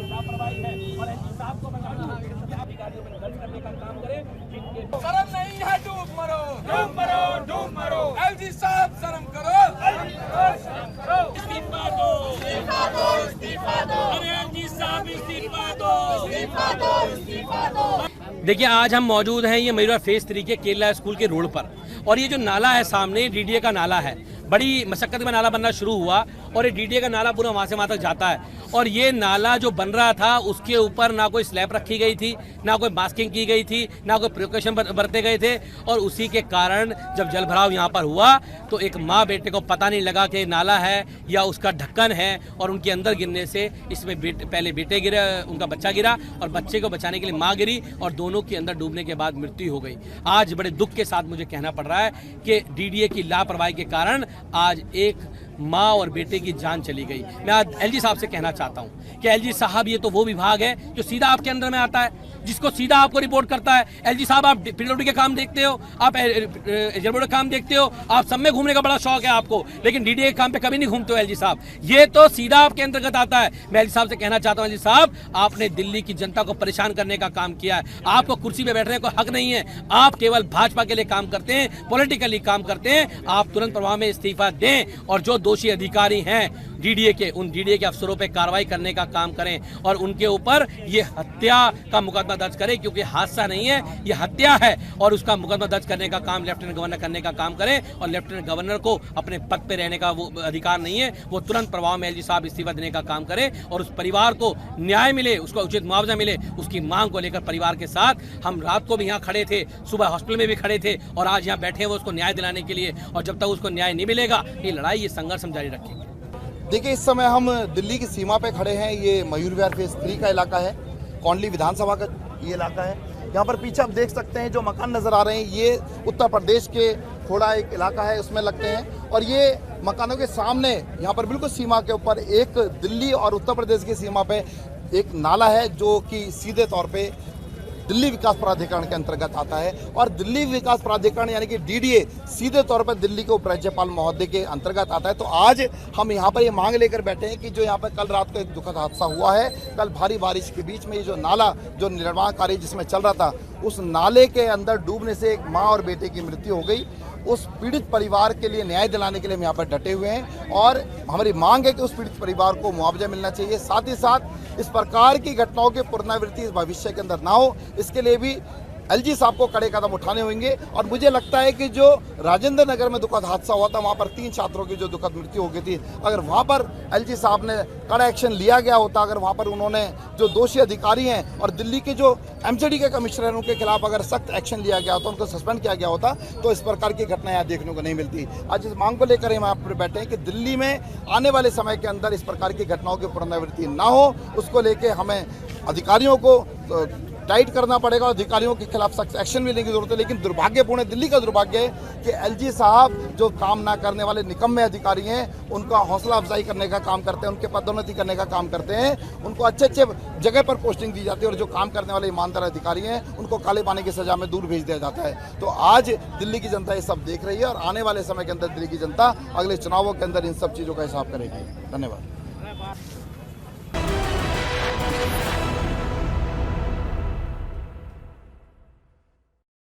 लापरवाही है और एलजी साहब को अधिकारियों पर दर्ज करने का काम करें। शर्म नहीं है, डूब मरो, डूब मरो, डूब मरो। एलजी साहब शर्म करो, इस्तीफा दो, इस्तीफा दो, इस्तीफा दो। अरे एलजी साहब इस्तीफा दो, इस्तीफा दो, इस्तीफा दो। देखिए, आज हम मौजूद हैं ये मयूरा फेज 3 के केरला स्कूल के रोड पर, और ये जो नाला है सामने डीडीए का नाला है। बड़ी मशक्कत में नाला बनना शुरू हुआ और ये डीडीए का नाला पूरा वहाँ से वहाँ तक जाता है। और ये नाला जो बन रहा था उसके ऊपर ना कोई स्लैब रखी गई थी, ना कोई मास्किंग की गई थी, ना कोई प्रिकॉशन बरते गए थे। और उसी के कारण जब जल भराव यहाँ पर हुआ तो एक माँ बेटे को पता नहीं लगा कि नाला है या उसका ढक्कन है, और उनके अंदर गिरने से इसमें पहले बेटे गिरा, उनका बच्चा गिरा, और बच्चे को बचाने के लिए माँ गिरी, और दोनों के अंदर डूबने के बाद मृत्यु हो गई। आज बड़े दुख के साथ मुझे कहना पड़ रहा है कि डीडीए की लापरवाही के कारण आज एक माँ और बेटे की जान चली गई। मैं आज एलजी साहब से कहना चाहता हूँ कि एलजी साहब, ये तो वो विभाग है जो सीधा आपके अंदर में आता है, जिसको सीधा आपको रिपोर्ट करता है। एलजी साहब, आप पीडब्ल्यूडी के काम देखते हो, आप एयरपोर्ट के काम देखते हो, आप सब में घूमने का बड़ा शौक है आपको, लेकिन डीडीए के काम पे कभी नहीं घूमते हो एलजी साहब। ये तो सीधा आपके अंतर्गत आता है। मैं एलजी साहब से कहना चाहता हूँ, एलजी साहब, आपने दिल्ली की जनता को परेशान करने का काम किया है। आपको कुर्सी पे बैठने को हक नहीं है। आप केवल भाजपा के लिए काम करते हैं, पॉलिटिकली काम करते हैं। आप तुरंत प्रभाव में इस्तीफा दें और जो दोषी अधिकारी हैं डीडीए के, उन डीडीए के अफसरों पे कार्रवाई करने का काम करें और उनके ऊपर ये हत्या का मुकदमा दर्ज करें, क्योंकि हादसा नहीं है, ये हत्या है। और उसका मुकदमा दर्ज करने का काम लेफ्टिनेंट गवर्नर करने का काम करें, और लेफ्टिनेंट गवर्नर को अपने पद पे रहने का वो अधिकार नहीं है। वो तुरंत प्रभाव में एलजी साहब इस्तीफा देने का काम करें और उस परिवार को न्याय मिले, उसको उचित मुआवजा मिले। उसकी मांग को लेकर परिवार के साथ हम रात को भी यहाँ खड़े थे, सुबह हॉस्पिटल में भी खड़े थे, और आज यहाँ बैठे हैं वो उसको न्याय दिलाने के लिए। और जब तक उसको न्याय नहीं मिलेगा, ये लड़ाई, ये संघर्ष हम जारी रखेंगे। देखिए, इस समय हम दिल्ली की सीमा पे खड़े हैं। ये मयूर विहार फेज 3 का इलाका है, कौंडली विधानसभा का ये इलाका है। यहाँ पर पीछे आप देख सकते हैं जो मकान नज़र आ रहे हैं, ये उत्तर प्रदेश के थोड़ा एक इलाका है, उसमें लगते हैं। और ये मकानों के सामने यहाँ पर बिल्कुल सीमा के ऊपर एक दिल्ली और उत्तर प्रदेश की सीमा पे एक नाला है जो कि सीधे तौर पे दिल्ली विकास प्राधिकरण के अंतर्गत आता है। और दिल्ली विकास प्राधिकरण यानी कि डीडीए सीधे तौर पर दिल्ली के उपराज्यपाल महोदय के अंतर्गत आता है। तो आज हम यहाँ पर ये मांग लेकर बैठे हैं कि जो यहाँ पर कल रात को एक दुखद हादसा हुआ है, कल भारी बारिश के बीच में ये जो नाला जो निर्माण कार्य जिसमें चल रहा था, उस नाले के अंदर डूबने से एक माँ और बेटे की मृत्यु हो गई। उस पीड़ित परिवार के लिए न्याय दिलाने के लिए हम यहाँ पर डटे हुए हैं, और हमारी मांग है कि उस पीड़ित परिवार को मुआवजा मिलना चाहिए। साथ ही साथ इस प्रकार की घटनाओं की पुनरावृत्ति इस भविष्य के अंदर ना हो, इसके लिए भी एलजी साहब को कड़े कदम उठाने होंगे। और मुझे लगता है कि जो राजेंद्र नगर में दुखद हादसा हुआ था, वहाँ पर 3 छात्रों की जो दुखद मृत्यु हो गई थी, अगर वहाँ पर एलजी साहब ने कड़ा एक्शन लिया गया होता, अगर वहाँ पर उन्होंने जो दोषी अधिकारी हैं और दिल्ली के जो एमसीडी के कमिश्नर हैं उनके खिलाफ अगर सख्त एक्शन लिया गया होता, उनको सस्पेंड किया गया होता, तो इस प्रकार की घटना यहाँ देखने को नहीं मिलती। आज इस मांग को लेकर हम यहाँ पर बैठे हैं कि दिल्ली में आने वाले समय के अंदर इस प्रकार की घटनाओं की पुनरावृत्ति ना हो, उसको लेकर हमें अधिकारियों को टाइट करना पड़ेगा, अधिकारियों के खिलाफ सख्त एक्शन भी लेने की जरूरत है। लेकिन दुर्भाग्यपूर्ण है, दिल्ली का दुर्भाग्य है कि एलजी साहब जो काम ना करने वाले निकम्मे अधिकारी हैं, उनका हौसला अफजाई करने का काम करते हैं, उनके पदोन्नति करने का काम करते हैं, उनको अच्छे अच्छे जगह पर पोस्टिंग दी जाती है, और जो काम करने वाले ईमानदार अधिकारी हैं उनको काले पानी की सजा में दूर भेज दिया जाता है। तो आज दिल्ली की जनता ये सब देख रही है, और आने वाले समय के अंदर दिल्ली की जनता अगले चुनावों के अंदर इन सब चीज़ों का हिसाब करेगी। धन्यवाद।